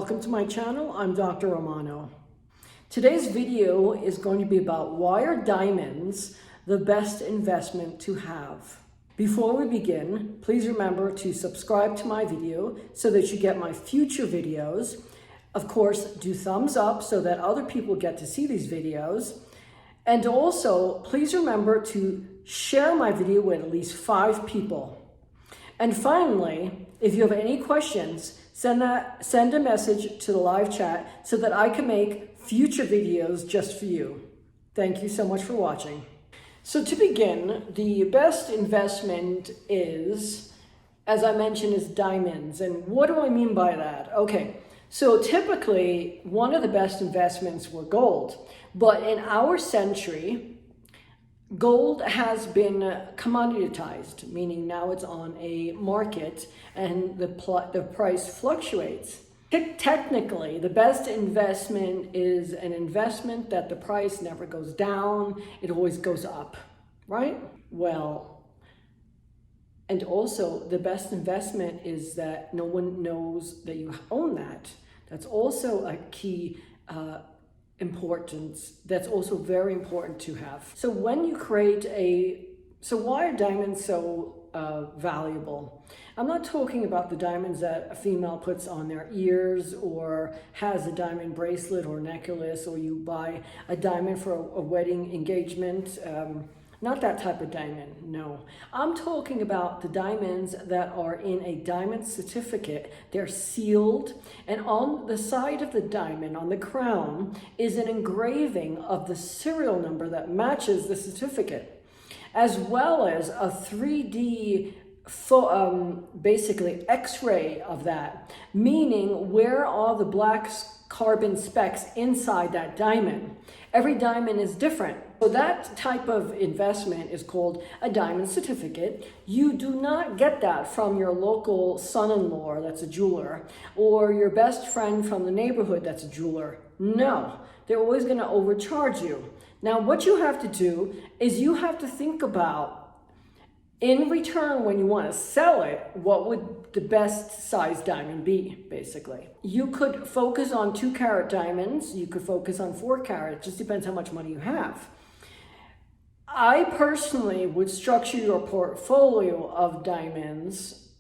Welcome to my channel. I'm Dr. Romano. Today's video is going to be about why are diamonds the best investment to have. Before we begin, please remember to subscribe to my video so that you get my future videos. Of course, do thumbs up so that other people get to see these videos. And also, please remember to share my video with at least 5 people. And finally, if you have any questions, send a message to the live chat so that I can make future videos just for you. Thank you so much for watching. So to begin, the best investment is, as I mentioned, is diamonds. And what do I mean by that? Okay, so typically one of the best investments were gold. But in our century, gold has been commoditized, meaning now it's on a market and the price fluctuates. Technically, the best investment is an investment that the price never goes down, it always goes up, right? Well, and also the best investment is that no one knows that you own that. That's also a key importance. That's also very important to have. So when you create so why are diamonds so valuable? I'm not talking about the diamonds that a female puts on their ears or has a diamond bracelet or necklace, or you buy a diamond for a wedding engagement. Not that type of diamond, no. I'm talking about the diamonds that are in a diamond certificate. They're sealed, and on the side of the diamond, on the crown, is an engraving of the serial number that matches the certificate, as well as a 3D basically x-ray of that, meaning where are the black carbon specks inside that diamond. Every diamond is different. So that type of investment is called a diamond certificate. You do not get that from your local son-in-law that's a jeweler, or your best friend from the neighborhood that's a jeweler. No, they're always going to overcharge you. Now, what you have to do is you have to think about, in return, when you want to sell it, what would the best size diamond be, basically? You could focus on 2-carat diamonds. You could focus on 4-carat. It just depends how much money you have. I personally would structure your portfolio of diamonds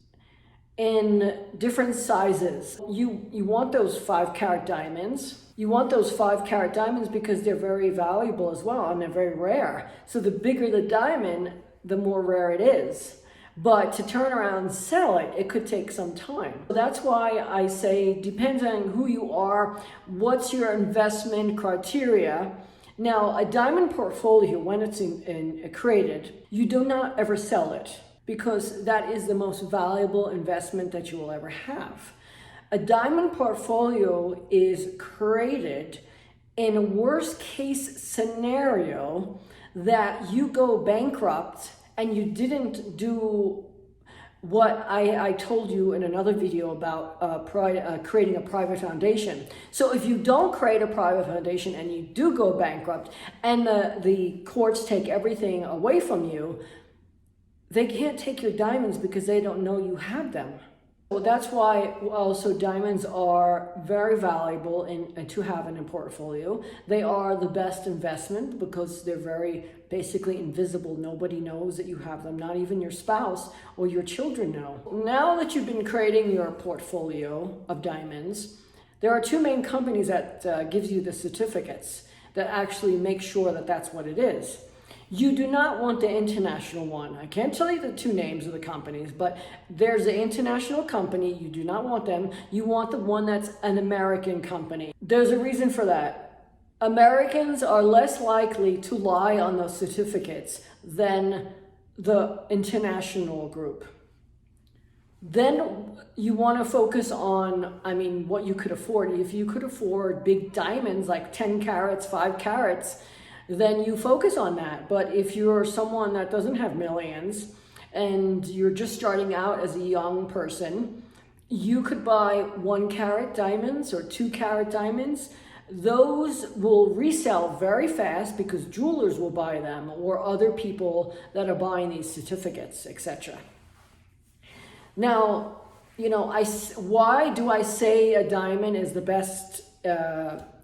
in different sizes. You want those 5-carat diamonds. You want those 5-carat diamonds because they're very valuable as well, and they're very rare. So the bigger the diamond, the more rare it is. But to turn around and sell it, it could take some time. That's why I say, depends on who you are, what's your investment criteria. Now, a diamond portfolio, when it's created, you do not ever sell it, because that is the most valuable investment that you will ever have. A diamond portfolio is created in a worst case scenario that you go bankrupt and you didn't do what I told you in another video about creating a private foundation. So if you don't create a private foundation and you do go bankrupt and the courts take everything away from you, they can't take your diamonds because they don't know you have them. Well, that's why also diamonds are very valuable to have in a portfolio. They are the best investment because they're very basically invisible. Nobody knows that you have them, not even your spouse or your children know. Now that you've been creating your portfolio of diamonds, there are 2 main companies that gives you the certificates that actually make sure that that's what it is. You do not want the international one. I can't tell you the 2 names of the companies, but there's an international company. You do not want them. You want the one that's an American company. There's a reason for that. Americans are less likely to lie on those certificates than the international group. Then you want to focus on, what you could afford. If you could afford big diamonds like 10 carats, 5 carats, then you focus on that. But if you're someone that doesn't have millions and you're just starting out as a young person, you could buy 1-carat diamonds or 2-carat diamonds. Those will resell very fast because jewelers will buy them, or other people that are buying these certificates, etc. Now, Why do I say a diamond is the best,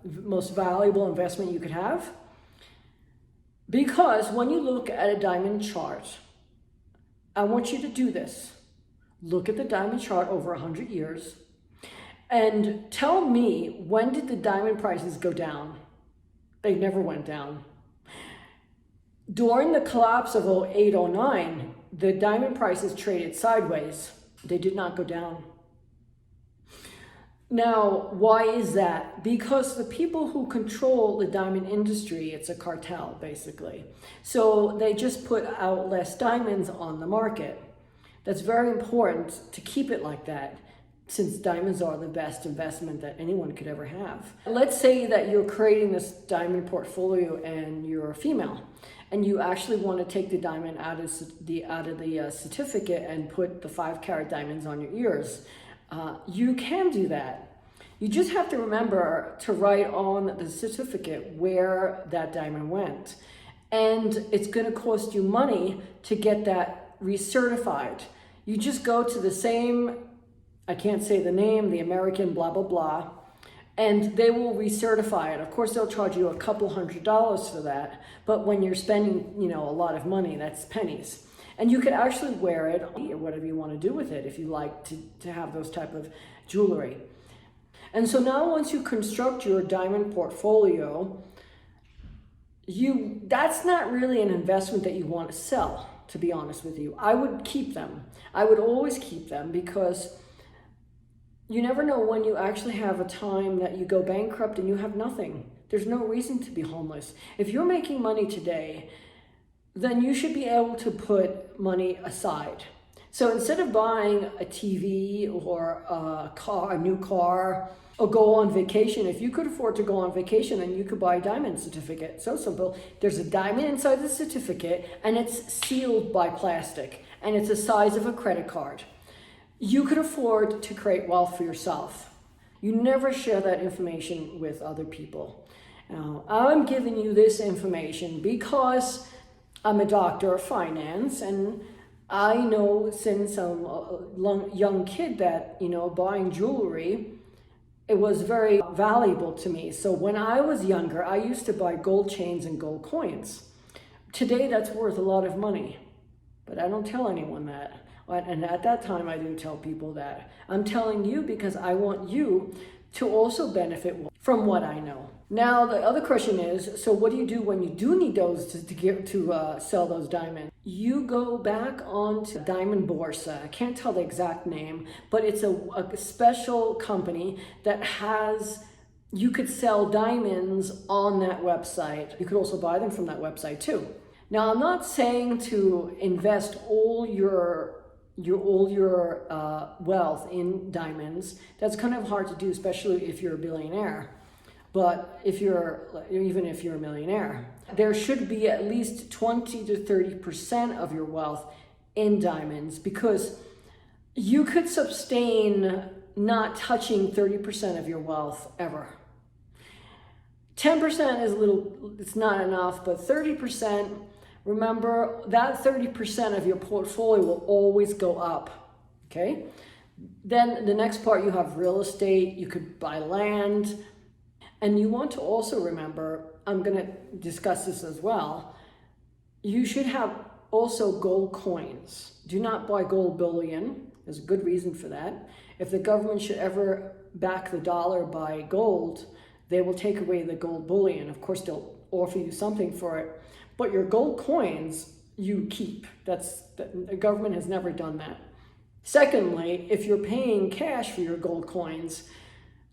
most valuable investment you could have? Because when you look at a diamond chart, I want you to do this. Look at the diamond chart over 100 years and tell me, when did the diamond prices go down? They never went down. During the collapse of 08, 09, the diamond prices traded sideways. They did not go down. Now, why is that? Because the people who control the diamond industry, it's a cartel, basically. So they just put out less diamonds on the market. That's very important to keep it like that, since diamonds are the best investment that anyone could ever have. Let's say that you're creating this diamond portfolio and you're a female, and you actually want to take the diamond out of the certificate and put the 5-carat diamonds on your ears. You can do that. You just have to remember to write on the certificate where that diamond went. And it's going to cost you money to get that recertified. You just go to the same, I can't say the name, the American blah, blah, blah, and they will recertify it. Of course, they'll charge you a couple $100s for that. But when you're spending, a lot of money, that's pennies. And you could actually wear it or whatever you want to do with it if you like to have those type of jewelry. And so now once you construct your diamond portfolio, that's not really an investment that you want to sell, to be honest with you. I would keep them. I would always keep them, because you never know when you actually have a time that you go bankrupt and you have nothing. There's no reason to be homeless. If you're making money today, then you should be able to put money aside. So instead of buying a TV or a new car, or go on vacation, if you could afford to go on vacation, then you could buy a diamond certificate. So simple. There's a diamond inside the certificate, and it's sealed by plastic, and it's the size of a credit card. You could afford to create wealth for yourself. You never share that information with other people. Now, I'm giving you this information because I'm a doctor of finance, and I know since I'm a young kid that, buying jewelry, it was very valuable to me. So when I was younger, I used to buy gold chains and gold coins. Today, that's worth a lot of money, but I don't tell anyone that. And at that time, I didn't tell people that. I'm telling you because I want you to also benefit from what I know. Now, the other question is, so what do you do when you do need those to sell those diamonds? You go back onto Diamond Borsa. I can't tell the exact name, but it's a special company that you could sell diamonds on that website. You could also buy them from that website too. Now, I'm not saying to invest all your wealth in diamonds. That's kind of hard to do, especially if you're a billionaire. But even if you're a millionaire, there should be at least 20 to 30% of your wealth in diamonds, because you could sustain not touching 30% of your wealth ever. 10% is it's not enough, but 30%, remember that 30% of your portfolio will always go up, okay? Then the next part, you have real estate, you could buy land. And you want to also remember, I'm going to discuss this as well, you should have also gold coins. Do not buy gold bullion. There's a good reason for that. If the government should ever back the dollar by gold, they will take away the gold bullion. Of course, they'll offer you something for it. But your gold coins, you keep. The government has never done that. Secondly, if you're paying cash for your gold coins,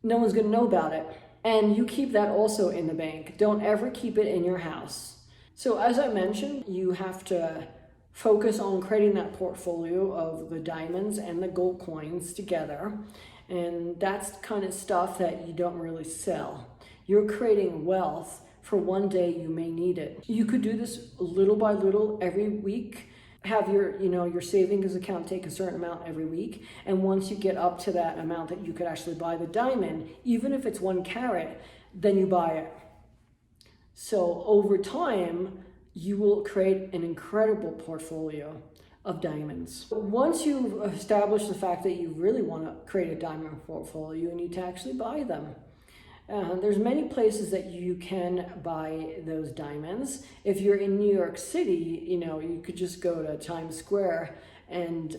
no one's going to know about it. And you keep that also in the bank. Don't ever keep it in your house. So as I mentioned, you have to focus on creating that portfolio of the diamonds and the gold coins together. And that's the kind of stuff that you don't really sell. You're creating wealth for one day you may need it. You could do this little by little every week. Have your savings account take a certain amount every week. And once you get up to that amount that you could actually buy the diamond, even if it's 1 carat, then you buy it. So over time, you will create an incredible portfolio of diamonds. Once you've established the fact that you really want to create a diamond portfolio, you need to actually buy them. There's many places that you can buy those diamonds. If you're in New York City, you could just go to Times Square and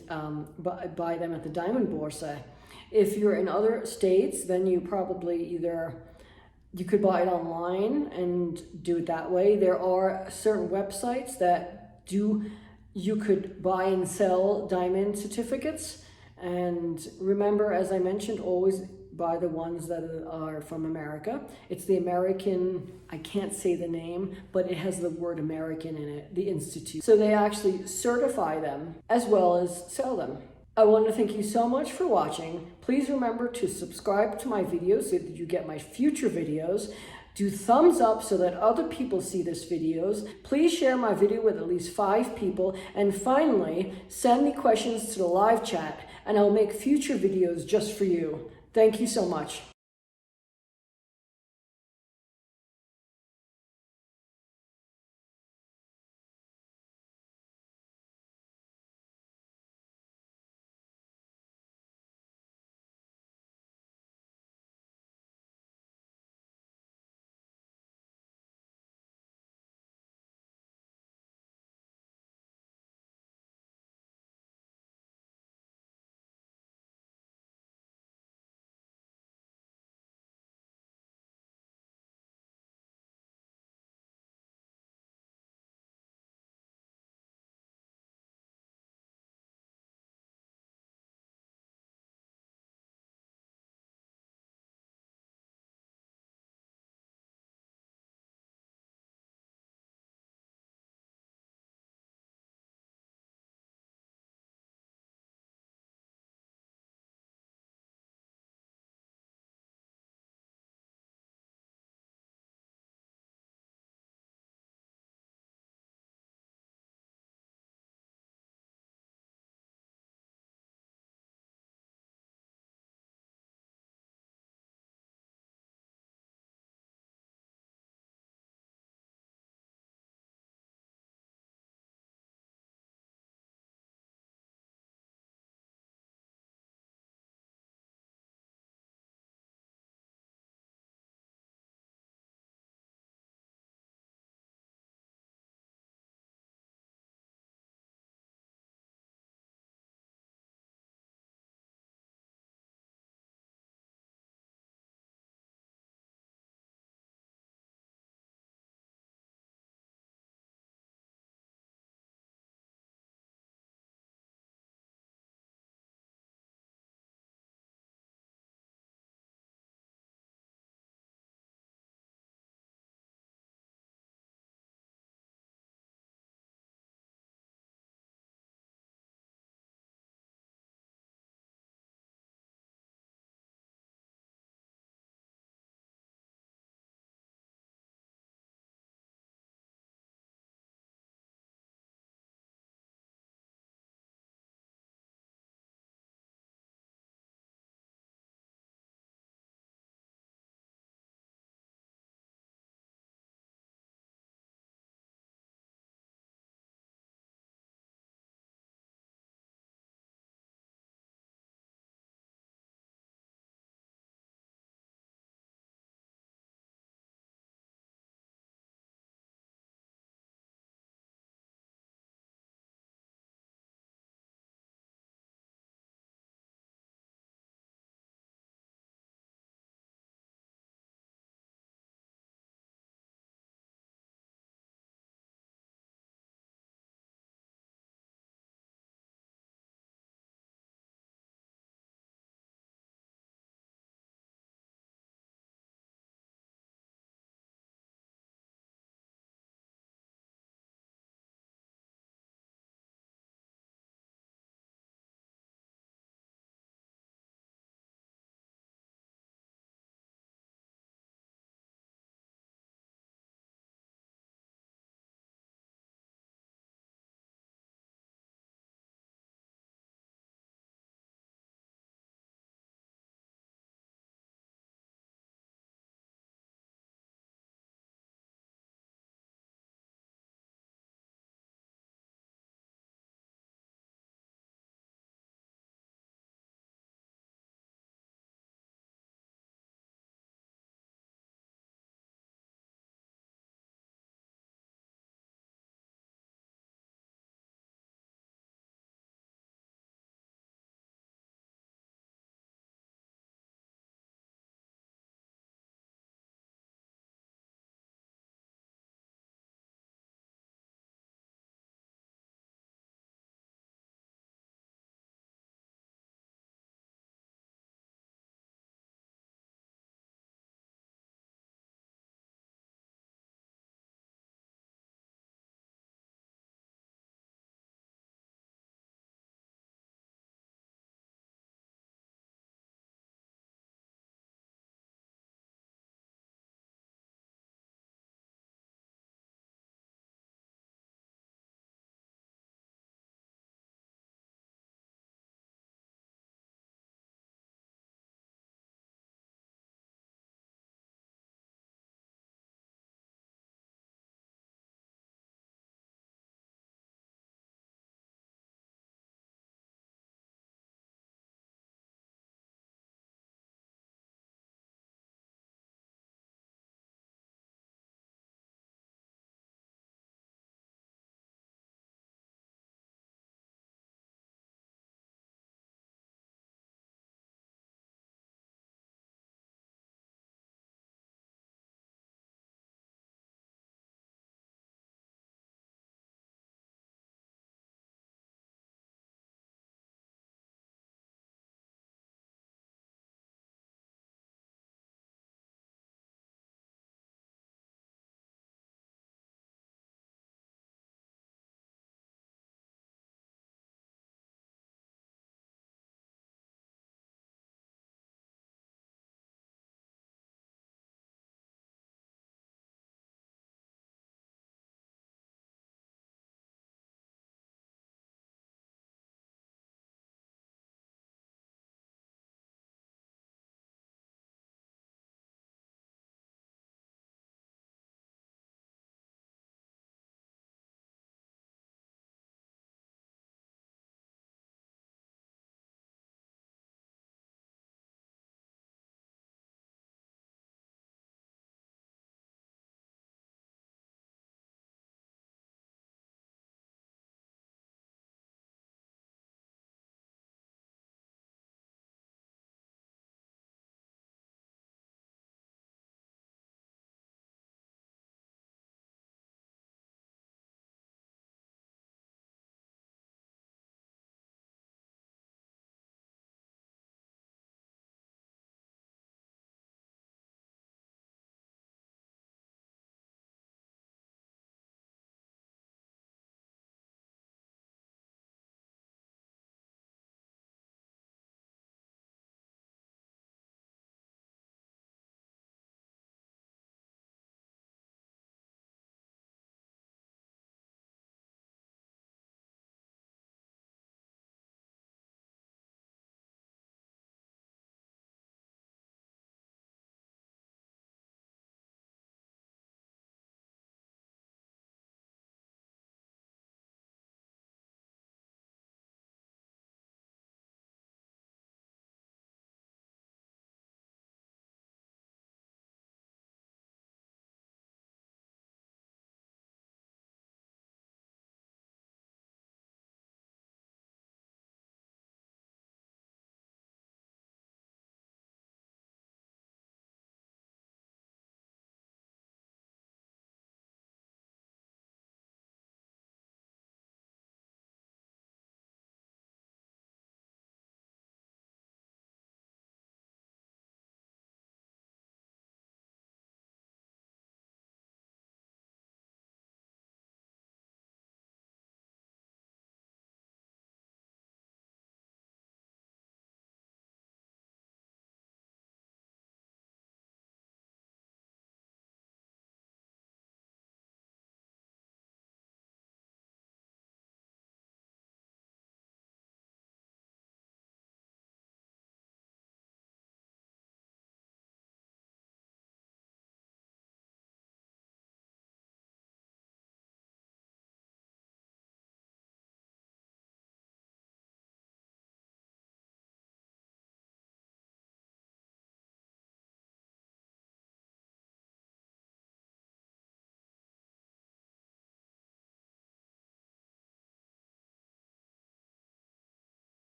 buy them at the Diamond Borsa. If you're in other states, then you probably you could buy it online and do it that way. There are certain websites that you could buy and sell diamond certificates. And remember, as I mentioned, always buy the ones that are from America. It's the American, I can't say the name, but it has the word American in it, the Institute. So they actually certify them as well as sell them. I want to thank you so much for watching. Please remember to subscribe to my videos so that you get my future videos. Do thumbs up so that other people see this videos. Please share my video with at least 5 people. And finally, send me questions to the live chat and I'll make future videos just for you. Thank you so much.